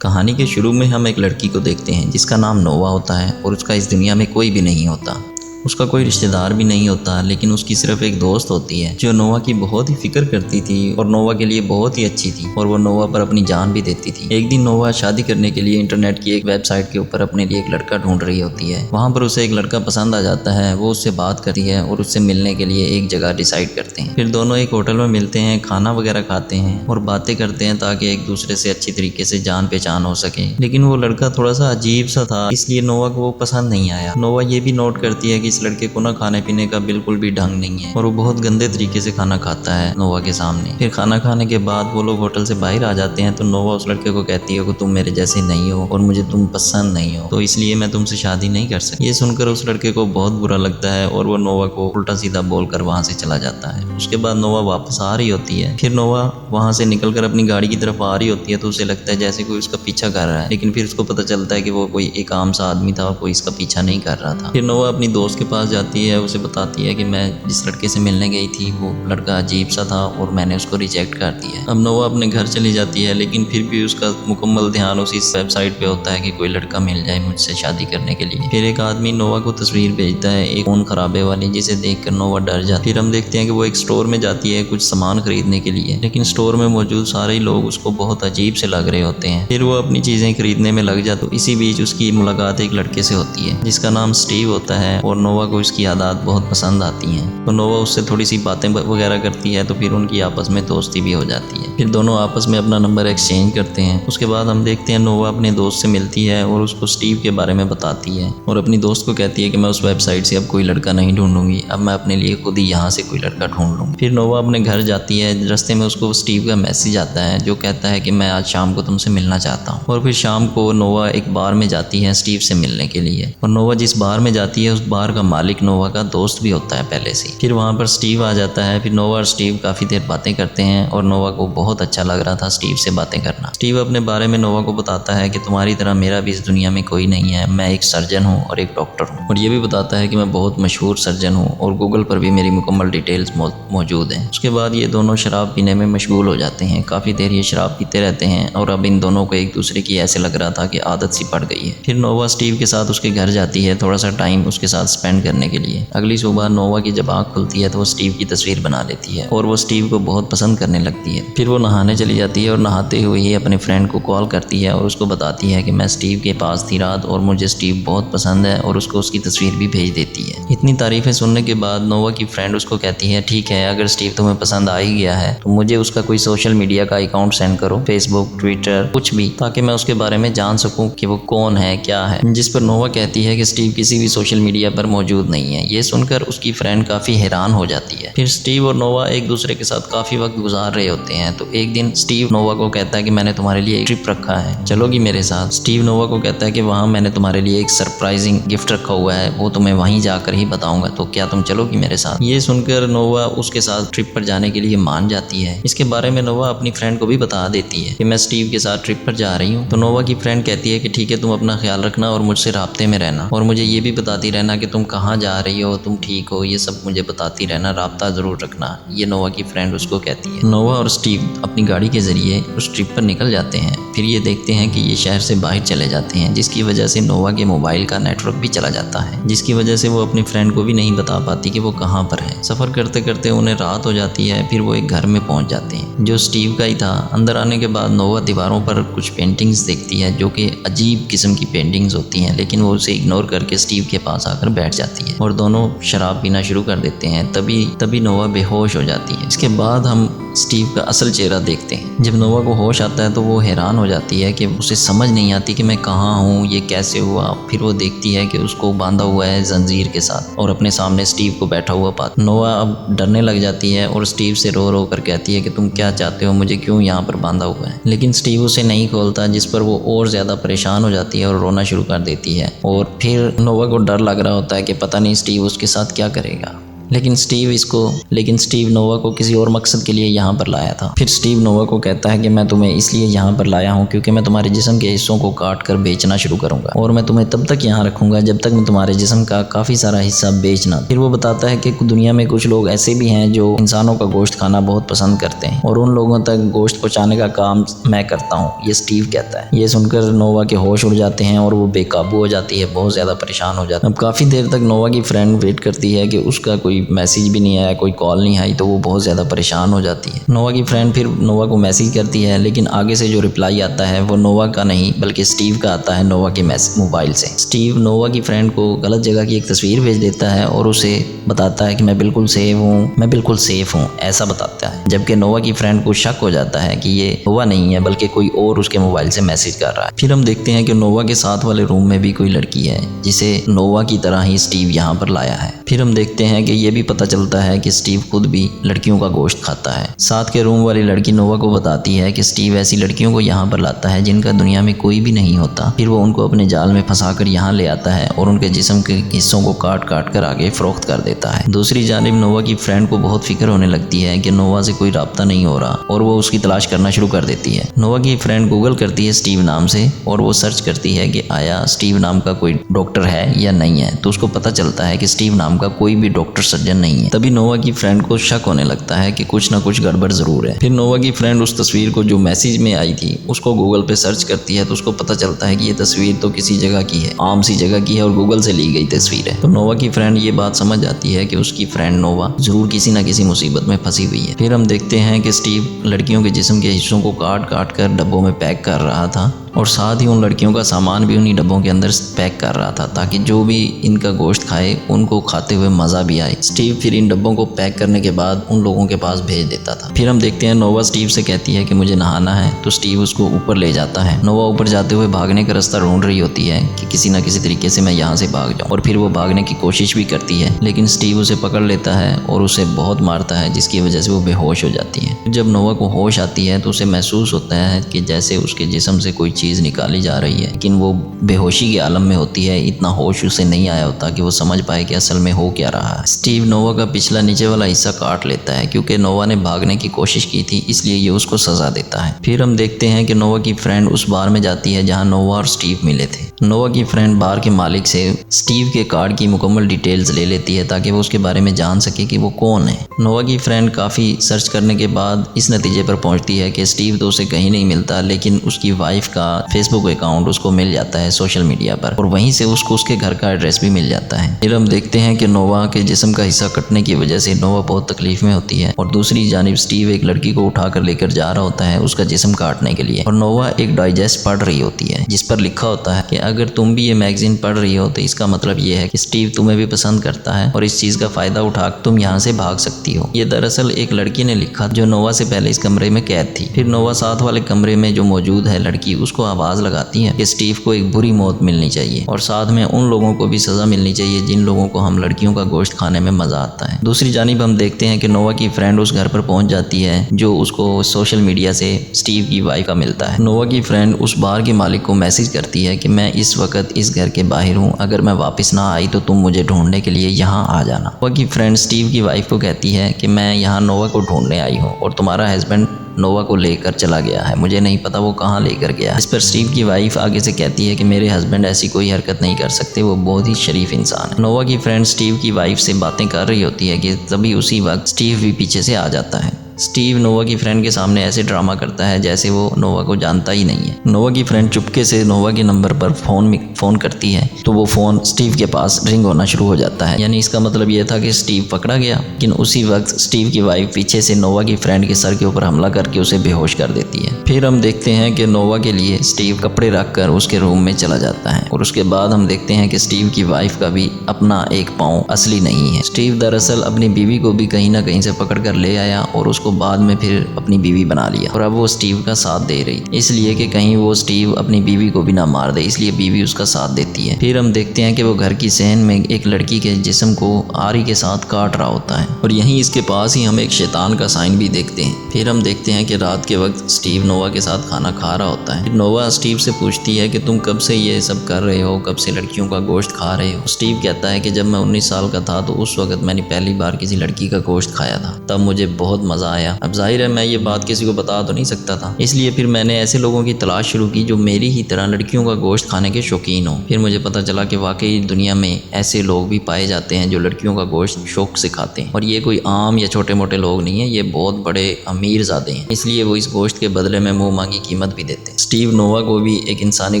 कहानी के शुरू में हम एक लड़की को देखते हैं जिसका नाम नोवा होता है और उसका इस दुनिया में कोई भी नहीं होता। उसका कोई रिश्तेदार भी नहीं होता, लेकिन उसकी सिर्फ एक दोस्त होती है जो नोवा की बहुत ही फिक्र करती थी और नोवा के लिए बहुत ही अच्छी थी और वो नोवा पर अपनी जान भी देती थी। एक दिन नोवा शादी करने के लिए इंटरनेट की एक वेबसाइट के ऊपर अपने लिए एक लड़का ढूंढ रही होती है। वहाँ पर उसे एक लड़का पसंद आ जाता है। वो उससे बात करती है और उससे मिलने के लिए एक जगह डिसाइड करते हैं। फिर दोनों एक होटल में मिलते हैं, खाना वगैरह खाते हैं और बातें करते हैं ताकि एक दूसरे से अच्छी तरीके से जान पहचान हो सके। लेकिन वो लड़का थोड़ा सा अजीब सा था, इसलिए नोवा को वो पसंद नहीं आया। नोवा ये भी नोट करती है कि इस लड़के को ना खाने पीने का बिल्कुल भी ढंग नहीं है और वो बहुत गंदे तरीके से खाना खाता है नोवा के सामने। फिर खाना खाने के बाद वो लोग होटल से बाहर आ जाते हैं तो नोवा उस लड़के को कहती है कि तुम मेरे जैसे नहीं हो और मुझे तुम पसंद नहीं हो, तो इसलिए मैं तुमसे शादी नहीं कर सकती। ये सुनकर उस लड़के को बहुत बुरा लगता है और वो नोवा को उल्टा सीधा बोलकर वहां से चला जाता है। उसके बाद नोवा वापस आ रही होती है। फिर नोवा वहां से निकलकर अपनी गाड़ी की तरफ आ रही होती है तो उसे लगता है जैसे कोई उसका पीछा कर रहा है, लेकिन फिर उसको पता चलता है कि वो कोई एक आम सा आदमी था और कोई इसका पीछा नहीं कर रहा था। फिर नोवा अपनी दोस्त के पास जाती है, उसे बताती है कि मैं जिस लड़के से मिलने गई थी वो लड़का अजीब सा था और मैंने उसको रिजेक्ट कर दिया। अब नोवा अपने घर चली जाती है, लेकिन फिर भी उसका मुकम्मल ध्यान उसी वेबसाइट पे होता है कि कोई लड़का मिल जाए मुझसे शादी करने के लिए। फिर एक आदमी नोवा को तस्वीर भेजता है एक खून खराबे वाली, जिसे देखकर नोवा डर जाती है। फिर हम देखते हैं कि वो एक स्टोर में जाती है कुछ सामान खरीदने के लिए, लेकिन स्टोर में मौजूद सारे लोग उसको बहुत अजीब से लग रहे होते हैं। फिर वो अपनी चीजें खरीदने में लग जाती है। इसी बीच उसकी मुलाकात एक लड़के से होती है जिसका नाम स्टीव होता है और नोवा को उसकी आदत बहुत पसंद आती है। तो नोवा उससे थोड़ी सी बातें वगैरह करती है तो फिर उनकी आपस में दोस्ती भी हो जाती है। फिर दोनों आपस में अपना नंबर एक्सचेंज करते हैं। उसके बाद हम देखते हैं नोवा अपने दोस्त से मिलती है और उसको स्टीव के बारे में बताती है और अपनी दोस्त को कहती है कि मैं उस वेबसाइट से अब कोई लड़का नहीं ढूंढूंगी, अब मैं अपने लिए खुद ही यहाँ से कोई लड़का ढूंढ लूँगी। फिर नोवा अपने घर जाती है। रास्ते में उसको स्टीव का मैसेज आता है जो कहता है कि मैं आज शाम को तुमसे मिलना चाहता हूँ। और फिर शाम को नोवा एक बार में जाती है स्टीव से मिलने के लिए और नोवा जिस बार में जाती है उस बार का मालिक नोवा का दोस्त भी होता है पहले से। फिर वहाँ पर स्टीव आ जाता है। फिर नोवा और स्टीव काफ़ी देर बातें करते हैं और नोवा को बहुत अच्छा लग रहा था स्टीव से बातें करना। स्टीव अपने बारे में नोवा को बताता है कि तुम्हारी तरह मेरा भी इस दुनिया में कोई नहीं है, मैं एक सर्जन हूँ और एक डॉक्टर हूँ, और ये भी बताता है कि मैं बहुत मशहूर सर्जन हूँ और गूगल पर भी मेरी मुकम्मल डिटेल्स मौजूद हैं। उसके बाद ये दोनों शराब पीने में मशगूल हो जाते हैं। काफ़ी देर ये शराब पीते रहते हैं और अब इन दोनों को एक दूसरे की ऐसे लग रहा था कि आदत सी पड़ गई है। फिर नोवा स्टीव के साथ उसके घर जाती है थोड़ा सा टाइम उसके साथ स्पेंड करने के लिए। अगली सुबह नोवा की जब आँख खुलती है तो वो स्टीव की तस्वीर बना लेती है और वो स्टीव को बहुत पसंद करने लगती है। फिर वो नहाने चली जाती है और नहाते हुए ही अपने फ्रेंड को कॉल करती है और उसको बताती है कि मैं स्टीव के पास थी रात और मुझे स्टीव बहुत पसंद है, और उसको उसकी तस्वीर भी भेज देती है। इतनी तारीफें सुनने के बाद नोवा की फ्रेंड उसको कहती है ठीक है, अगर स्टीव तुम्हें पसंद आ ही गया है तो मुझे उसका कोई सोशल मीडिया का अकाउंट सेंड करो, फेसबुक, ट्विटर, कुछ भी, ताकि मैं उसके बारे में जान सकूं कि वो कौन है, क्या है। जिस पर नोवा कहती है कि स्टीव किसी भी सोशल मीडिया पर मौजूद नहीं है। ये सुनकर उसकी फ्रेंड काफ़ी हैरान हो जाती है। फिर स्टीव और नोवा एक दूसरे के साथ काफ़ी वक्त गुजार रहे होते हैं तो एक दिन स्टीव नोवा को कहता है कि मैंने तुम्हारे लिए एक ट्रिप रखा है, चलोगी मेरे साथ। स्टीव नोवा को कहता है कि वहाँ मैंने तुम्हारे लिए एक सरप्राइजिंग गिफ्ट रखा हुआ है, वो तुम्हें वहीं जाकर ही बताऊंगा, तो क्या तुम चलोगी मेरे साथ। ये सुनकर नोवा उसके साथ ट्रिप पर जाने के लिए मान जाती है। इसके बारे में नोवा अपनी फ्रेंड को भी बता देती है कि मैं स्टीव के साथ ट्रिप पर जा रही हूँ। तो नोवा की फ्रेंड कहती है कि ठीक है, तुम अपना ख्याल रखना और मुझसे राब्ते में रहना, और मुझे ये भी बताती रहना कि तुम कहाँ जा रही हो, तुम ठीक हो, ये सब मुझे बताती रहना, राब्ता जरूर रखना। ये नोवा की फ्रेंड उसको कहती है। नोवा और स्टीव अपनी गाड़ी के जरिए उस ट्रिप पर निकल जाते हैं। फिर ये देखते हैं कि ये शहर से बाहर चले जाते हैं, जिसकी वजह से नोवा के मोबाइल का नेटवर्क भी चला जाता है, जिसकी वजह से वो अपनी फ्रेंड को भी नहीं बता पाती कि वो कहाँ पर है। सफ़र करते करते उन्हें रात हो जाती है। फिर वो एक घर में पहुंच जाते हैं जो स्टीव का ही था। अंदर आने के बाद नोवा दीवारों पर कुछ पेंटिंग्स देखती है जो कि अजीब किस्म की पेंटिंग्स होती हैं, लेकिन वो उसे इग्नोर करके स्टीव के पास आकर बैठ जाती है और दोनों शराब पीना शुरू कर देते हैं। तभी नोवा बेहोश हो जाती है। इसके बाद हम स्टीव का असल चेहरा देखते हैं। जब नोवा को होश आता है तो वो हैरान हो जाती है कि उसे समझ नहीं आती कि मैं कहाँ हूँ, ये कैसे हुआ। फिर वो देखती है कि उसको बांधा हुआ है जंजीर के साथ और अपने सामने स्टीव को बैठा हुआ पाती। नोवा अब डरने लग जाती है और स्टीव से रो रो कर कहती है कि तुम क्या चाहते हो, मुझे क्यों यहाँ पर बांधा हुआ है। लेकिन स्टीव उसे नहीं खोलता, जिस पर वो और ज़्यादा परेशान हो जाती है और रोना शुरू कर देती है। और फिर नोवा को डर लग रहा होता है कि पता नहीं स्टीव उसके साथ क्या करेगा। लेकिन स्टीव नोवा को किसी और मकसद के लिए यहाँ पर लाया था। फिर स्टीव नोवा को कहता है कि मैं तुम्हें इसलिए यहाँ पर लाया हूँ क्योंकि मैं तुम्हारे जिस्म के हिस्सों को काट कर बेचना शुरू करूंगा और मैं तुम्हें तब तक यहाँ रखूंगा जब तक मैं तुम्हारे जिस्म का काफी सारा हिस्सा बेचना। फिर वो बताता है कि दुनिया में कुछ लोग ऐसे भी हैं जो इंसानों का गोश्त खाना बहुत पसंद करते हैं और उन लोगों तक गोश्त पहुँचाने का काम मैं करता हूँ, ये स्टीव कहता है। ये सुनकर नोवा के होश उड़ जाते हैं और वो बेकाबू हो जाती है, बहुत ज्यादा परेशान हो जाती है। अब काफी देर तक नोवा की फ्रेंड वेट करती है कि उसका कोई मैसेज भी नहीं आया, कोई कॉल नहीं आई, तो वो बहुत ज़्यादा परेशान हो जाती है। नोवा की फ्रेंड फिर नोवा को मैसेज करती है, लेकिन आगे से जो रिप्लाई आता है वो नोवा का नहीं बल्कि स्टीव का आता है नोवा के मोबाइल से। स्टीव नोवा की फ्रेंड को गलत जगह की एक तस्वीर भेज देता है और उसे बताता है कि मैं बिल्कुल सेफ हूँ ऐसा बताता है, जबकि नोवा की फ्रेंड को शक हो जाता है कि ये नोवा नहीं है बल्कि कोई और उसके मोबाइल से मैसेज कर रहा है। फिर हम देखते हैं कि नोवा के साथ वाले रूम में भी कोई लड़की है जिसे नोवा की तरह ही स्टीव यहाँ पर लाया है। फिर हम देखते हैं कि ये भी पता चलता है कि स्टीव खुद भी लड़कियों का गोश्त खाता है। साथ के रूम वाली लड़की नोवा को बताती है कि स्टीव ऐसी लड़कियों को यहाँ पर लाता है जिनका दुनिया में कोई भी नहीं होता। फिर वो उनको अपने जाल में फंसाकर यहाँ ले आता है और उनके जिस्म के हिस्सों को काट काट कर आगे फरोख्त कर देता है। दूसरी जानिब नोवा की फ्रेंड को बहुत फिक्र होने लगती है कि नोवा से कोई राब्ता नहीं हो रहा और वो उसकी तलाश करना शुरू कर देती है। नोवा की फ्रेंड गूगल करती है स्टीव नाम से और वो सर्च करती है कि आया स्टीव नाम का कोई डॉक्टर है या नहीं है, तो उसको पता चलता है कि स्टीव नाम का कोई भी डॉक्टर सर्जन नहीं है। तभी नोवा की फ्रेंड को शक होने लगता है कि कुछ ना कुछ गड़बड़ जरूर है। फिर नोवा की फ्रेंड उस तस्वीर को जो मैसेज में आई थी उसको गूगल पे सर्च करती है, तो उसको पता चलता है कि ये तस्वीर तो किसी जगह की है, आम सी जगह की है और गूगल से ली गई तस्वीर है। तो नोवा की फ्रेंड ये बात समझ जाती है कि उसकी फ्रेंड नोवा जरूर किसी ना किसी मुसीबत में फंसी हुई है। फिर हम देखते हैं कि स्टीव लड़कियों के जिस्म के हिस्सों को काट काट कर डब्बों में पैक कर रहा था और साथ ही उन लड़कियों का सामान भी उन्हीं डब्बों के अंदर पैक कर रहा था ताकि जो भी इनका गोश्त खाए उनको खाते हुए मज़ा भी आए। स्टीव फिर इन डब्बों को पैक करने के बाद उन लोगों के पास भेज देता था। फिर हम देखते हैं नोवा स्टीव से कहती है कि मुझे नहाना है, तो स्टीव उसको ऊपर ले जाता है। नोवा ऊपर जाते हुए भागने का रास्ता ढूंढ रही होती है कि किसी न किसी तरीके से मैं यहाँ से भाग जाऊँ, और फिर वो भागने की कोशिश भी करती है, लेकिन स्टीव उसे पकड़ लेता है और उसे बहुत मारता है जिसकी वजह से वो बेहोश हो जाती है। जब नोवा को होश आती है तो उसे महसूस होता है कि जैसे उसके जिस्म से कोई चीज़ निकाली जा रही है, लेकिन वो बेहोशी के आलम में होती है। इतना होश उसे नहीं आया होता कि वो समझ पाए कि असल में हो क्या रहा है। स्टीव नोवा का पिछला नीचे वाला हिस्सा काट लेता है क्योंकि नोवा ने भागने की कोशिश की थी, इसलिए ये उसको सजा देता है। फिर हम देखते हैं कि नोवा की फ्रेंड उस बार में जाती है जहाँ नोवा और स्टीव मिले थे। नोवा की फ्रेंड बार के मालिक से स्टीव के कार्ड की मुकम्मल डिटेल्स ले लेती है ताकि वो उसके बारे में जान सके कि वो कौन है। नोवा की फ्रेंड काफ़ी सर्च करने के बाद इस नतीजे पर पहुंचती है कि स्टीव तो उसे कहीं नहीं मिलता, लेकिन उसकी वाइफ का फेसबुक अकाउंट उसको मिल जाता है सोशल मीडिया पर, और वहीं से उसको उसके घर का एड्रेस भी मिल जाता है। फिर हम देखते हैं कि नोवा के जिस्म का हिस्सा कटने की वजह से नोवा बहुत तकलीफ में होती है और दूसरी जानिब स्टीव एक लड़की को उठाकर लेकर जा रहा होता है उसका जिस्म काटने के लिए, और नोवा एक डाइजेस्ट पढ़ रही होती है जिस पर लिखा होता है कि अगर तुम भी ये मैगजीन पढ़ रही हो तो इसका मतलब ये है कि स्टीव तुम्हें भी पसंद करता है और इस चीज़ का फ़ायदा उठा तुम यहाँ से भाग सकती हो। ये दरअसल एक लड़की ने लिखा जो नोवा से पहले इस कमरे में कैद थी। फिर नोवा साथ वाले कमरे में जो मौजूद है लड़की उसको आवाज़ लगाती है कि स्टीव को एक बुरी मौत मिलनी चाहिए और साथ में उन लोगों को भी सज़ा मिलनी चाहिए जिन लोगों को हम लड़कियों का गोश्त खाने में मज़ा आता है। दूसरी जानिब हम देखते हैं कि नोवा की फ्रेंड उस घर पर पहुंच जाती है जो उसको सोशल मीडिया से स्टीव की वाइफ का मिलता है। नोवा की फ्रेंड उस बार के मालिक को मैसेज करती है कि मैं इस वक्त इस घर के बाहर हूँ, अगर मैं वापस ना आई तो तुम मुझे ढूंढने के लिए यहाँ आ जाना। नोवा की फ्रेंड स्टीव की वाइफ को कहती है कि मैं यहाँ नोवा को ढूंढने आई हूँ और तुम्हारा हस्बैंड नोवा को लेकर चला गया है, मुझे नहीं पता वो कहाँ लेकर गया। इस पर स्टीव की वाइफ आगे से कहती है कि मेरे हस्बैंड ऐसी कोई हरकत नहीं कर सकते, वो बहुत ही शरीफ इंसान है। नोवा की फ्रेंड स्टीव की वाइफ से बातें कर रही होती है कि तभी उसी वक्त स्टीव भी पीछे से आ जाता है। स्टीव नोवा की फ्रेंड के सामने ऐसे ड्रामा करता है जैसे वो नोवा को जानता ही नहीं है। नोवा की फ्रेंड चुपके से नोवा के नंबर पर फ़ोन करती है तो वो फ़ोन स्टीव के पास रिंग होना शुरू हो जाता है, यानी इसका मतलब ये था कि स्टीव पकड़ा गया। लेकिन उसी वक्त स्टीव की वाइफ पीछे से नोवा की फ्रेंड के सर के ऊपर हमला करके उसे बेहोश कर देती है। फिर हम देखते हैं कि नोवा के लिए स्टीव कपड़े रख कर उसके रूम में चला जाता है और उसके बाद हम देखते हैं कि स्टीव की वाइफ का भी अपना एक पाँव असली नहीं है। स्टीव दरअसल अपनी बीवी को भी कहीं ना कहीं से पकड़ कर ले आया और उसको उसको बाद में फिर अपनी बीवी बना लिया और अब वो स्टीव का साथ दे रही, इसलिए कि कहीं वो स्टीव अपनी बीवी को भी ना मार दे, इसलिए बीवी उसका साथ देती है। फिर हम देखते हैं कि वो घर की सहन में एक लड़की के जिस्म को आरी के साथ काट रहा होता है और यहीं इसके पास ही हम एक शैतान का साइन भी देखते हैं। फिर हम देखते हैं कि रात के वक्त स्टीव नोवा के साथ खाना खा रहा होता है। फिर नोवा स्टीव से पूछती है कि तुम कब से ये सब कर रहे हो, कब से लड़कियों का गोश्त खा रहे हो। स्टीव कहता है कि जब मैं 19 साल का था तो उस वक्त मैंने पहली बार किसी लड़की का गोश्त खाया था, तब मुझे बहुत मजा आया। अब जाहिर है मैं ये बात किसी को बता तो नहीं सकता था, इसलिए फिर मैंने ऐसे लोगों की तलाश शुरू की जो मेरी ही तरह लड़कियों का गोश्त खाने के शौकीन हो। फिर मुझे पता चला कि वाकई दुनिया में ऐसे लोग भी पाए जाते हैं जो लड़कियों का गोश्त शौक से खाते हैं और ये कोई आम या छोटे मोटे लोग नहीं है, ये बहुत बड़े अमीर ज़ादे हैं, इसलिए वो इस गोश्त के बदले में मुंह मांगी कीमत भी देते हैं। स्टीव नोवा को भी एक इंसानी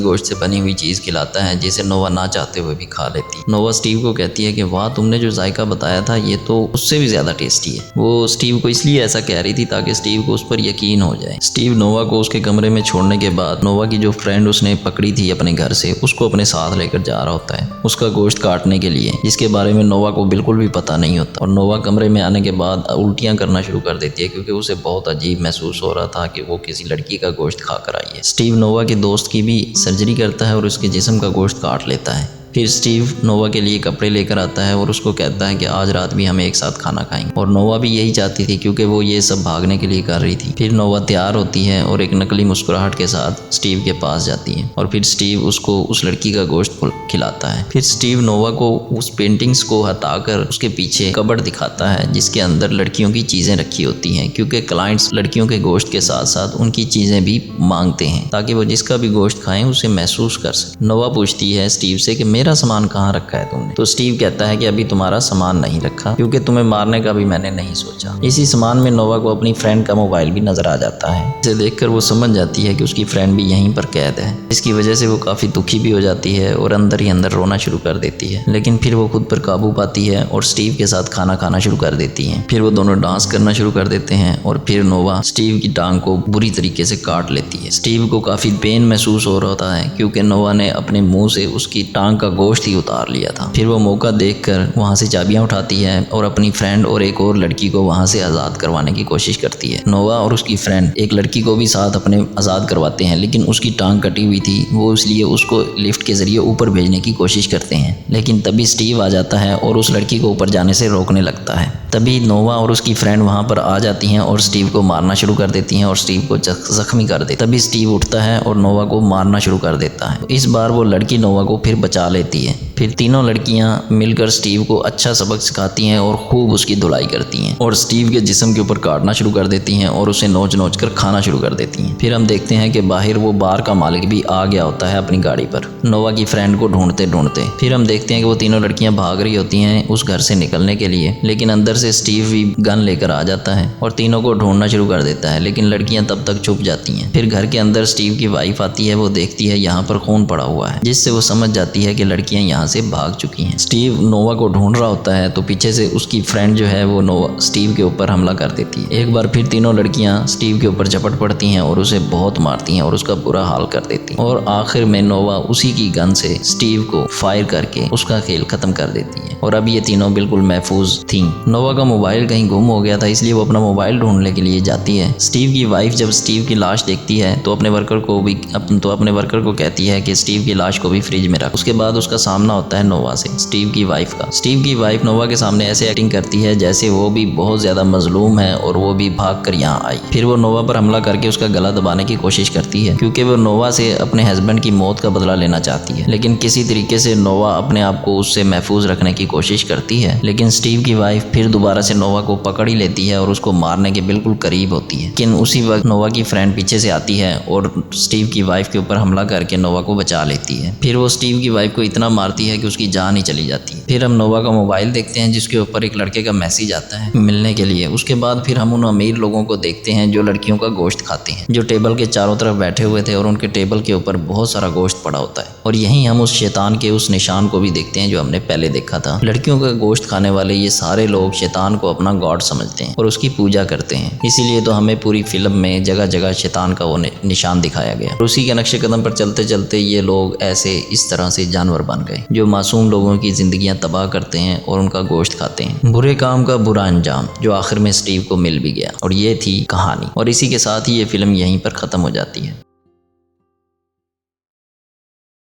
गोश्त से बनी हुई चीज़ खिलाता है जिसे नोवा ना चाहते हुए भी खा लेती है। नोवा स्टीव को कहती है कि वाह, तुमने जो जायका बताया था ये तो उससे भी ज़्यादा टेस्टी है। वो स्टीव को इसलिए ऐसा कह रही थी ताकि स्टीव को उस पर यकीन हो जाए। स्टीव नोवा को उसके कमरे में छोड़ने के बाद नोवा की जो फ्रेंड उसने पकड़ी थी अपने घर से, उसको अपने साथ लेकर जा रहा होता है उसका गोश्त काटने के लिए, जिसके बारे में नोवा को बिल्कुल भी पता नहीं होता। और नोवा कमरे में आने के बाद उल्टियां करना शुरू कर देती है क्योंकि उसे बहुत अजीब महसूस हो रहा था कि वो किसी लड़की का गोश्त खाकर आई है। स्टीव नोवा के दोस्त की भी सर्जरी करता है और उसके जिस्म का गोश्त काट लेता है। फिर स्टीव नोवा के लिए कपड़े लेकर आता है और उसको कहता है कि आज रात भी हम एक साथ खाना खाएंगे और नोवा भी यही चाहती थी क्योंकि वो ये सब भागने के लिए कर रही थी। फिर नोवा तैयार होती है और एक नकली मुस्कुराहट के साथ स्टीव के पास जाती है और फिर स्टीव उसको उस लड़की का गोश्त खिलाता है। फिर स्टीव नोवा को उस पेंटिंग्स को हटाकर उसके पीछे कबर्ड दिखाता है जिसके अंदर लड़कियों की चीज़ें रखी होती हैं क्योंकि क्लाइंट्स लड़कियों के गोश्त के साथ साथ उनकी चीज़ें भी मांगते हैं ताकि वो जिसका भी गोश्त खाएं उसे महसूस कर सके। नोवा पूछती है स्टीव से कि मेरा सामान कहाँ रखा है तुमने, तो स्टीव कहता है कि अभी तुम्हारा सामान नहीं रखा क्योंकि तुम्हें मारने का भी मैंने नहीं सोचा। इसी सामान में नोवा को अपनी फ्रेंड का मोबाइल भी नजर आ जाता है। इसे देखकर वो समझ जाती है कि उसकी फ्रेंड भी यहीं पर कैद है। इसकी वजह से वो काफी दुखी भी हो जाती है और अंदर ही अंदर रोना शुरू कर देती है, लेकिन फिर वो खुद पर काबू पाती है और स्टीव के साथ खाना खाना शुरू कर देती है। फिर वो दोनों डांस करना शुरू कर देते हैं और फिर नोवा स्टीव की टांग को बुरी तरीके से काट लेती है। स्टीव को काफी पेन महसूस हो रहा होता है क्योंकि नोवा ने अपने मुंह से उसकी टांग का गोश्त ही उतार लिया था। फिर वो मौका देखकर वहां से चाबियां उठाती है और अपनी फ्रेंड और एक और लड़की को वहां से आज़ाद करवाने की कोशिश करती है। नोवा और उसकी फ्रेंड एक लड़की को भी साथ अपने आज़ाद करवाते हैं, लेकिन उसकी टांग कटी हुई थी, वो इसलिए उसको लिफ्ट के जरिए ऊपर भेजने की कोशिश करते हैं, लेकिन तभी स्टीव आ जाता है और उस लड़की को ऊपर जाने से रोकने लगता है। तभी नोवा और उसकी फ्रेंड वहां पर आ जाती हैं और स्टीव को मारना शुरू कर देती हैं और स्टीव को जख्मी कर देती है। तभी स्टीव उठता है और नोवा को मारना शुरू कर देता है। इस बार वो लड़की नोवा को फिर बचा लेती है। फिर तीनों लड़कियां मिलकर स्टीव को अच्छा सबक सिखाती हैं और खूब उसकी धुलाई करती हैं और स्टीव के जिस्म के ऊपर काटना शुरू कर देती हैं और उसे नोच नोच कर खाना शुरू कर देती हैं। फिर हम देखते हैं कि बाहर वो बार का मालिक भी आ गया होता है अपनी गाड़ी पर नोवा की फ्रेंड को ढूंढते ढूंढते। फिर हम देखते हैं कि वो तीनों लड़कियां भाग रही होती हैं उस घर से निकलने के लिए, लेकिन अंदर से स्टीव भी गन लेकर आ जाता है और तीनों को ढूंढना शुरू कर देता है, लेकिन लड़कियां तब तक छुप जाती हैं। फिर घर के अंदर स्टीव की वाइफ आती है, वो देखती है यहाँ पर खून पड़ा हुआ है, जिससे वो समझ जाती है कि लड़कियां यहाँ से भाग चुकी हैं। स्टीव नोवा को ढूंढ रहा होता है तो पीछे से उसकी फ्रेंड जो है वो नोवा स्टीव के ऊपर हमला कर देती है। एक बार फिर तीनों लड़कियां स्टीव के ऊपर झपट पड़ती हैं और उसे बहुत मारती हैं और उसका बुरा हाल कर देती हैं और आखिर में नोवा उसी की गन से स्टीव को फायर करके उसका खेल खत्म कर देती है और अब ये तीनों बिल्कुल महफूज थी। नोवा का मोबाइल कहीं गुम हो गया था, इसलिए वो अपना मोबाइल ढूंढने के लिए जाती है। स्टीव की वाइफ जब स्टीव की लाश देखती है तो अपने वर्कर को कहती है कि स्टीव की लाश को भी फ्रिज में रख। उसके बाद उसका सामना होता है नोवा से, स्टीव की वाइफ का। स्टीव की वाइफ नोवा के सामने ऐसे एक्टिंग करती है जैसे वो भी बहुत ज्यादा मजलूम है और वो भी भाग कर यहाँ आई। फिर वो नोवा पर हमला करके उसका गला दबाने की कोशिश करती है क्योंकि वो नोवा से अपने हस्बैंड की मौत का बदला लेना चाहती है, लेकिन किसी तरीके से नोवा अपने आप को उससे महफूज रखने की कोशिश करती है। लेकिन स्टीव की वाइफ फिर दोबारा से नोवा को पकड़ ही लेती है और उसको मारने के बिल्कुल करीब होती है, लेकिन उसी वक्त नोवा की फ्रेंड पीछे से आती है और स्टीव की वाइफ के ऊपर हमला करके नोवा को बचा लेती है। फिर वो स्टीव की वाइफ को इतना मारती है कि उसकी जान ही चली जाती है। फिर हम नोवा का मोबाइल देखते हैं जिसके ऊपर एक लड़के का मैसेज आता है मिलने के लिए। उसके बाद फिर हम उन अमीर लोगों को देखते हैं जो लड़कियों का गोश्त खाते हैं, जो टेबल के चारों तरफ बैठे हुए थे और उनके टेबल के ऊपर बहुत सारा गोश्त पड़ा होता है। और यहीं हम उस शैतान के उस निशान को भी देखते हैं जो हमने पहले देखा था। लड़कियों का गोश्त खाने वाले ये सारे लोग शैतान को अपना गॉड समझते हैं और उसकी पूजा करते हैं, इसीलिए तो हमें पूरी फिल्म में जगह जगह शैतान का वो निशान दिखाया गया। और उसी के नक्शे कदम पर चलते चलते ये लोग ऐसे इस तरह से जानवर बन गए जो मासूम लोगों की ज़िंदगियां तबाह करते हैं और उनका गोश्त खाते हैं। बुरे काम का बुरा अंजाम, जो आखिर में स्टीव को मिल भी गया। और ये थी कहानी, और इसी के साथ ही ये फिल्म यहीं पर ख़त्म हो जाती है।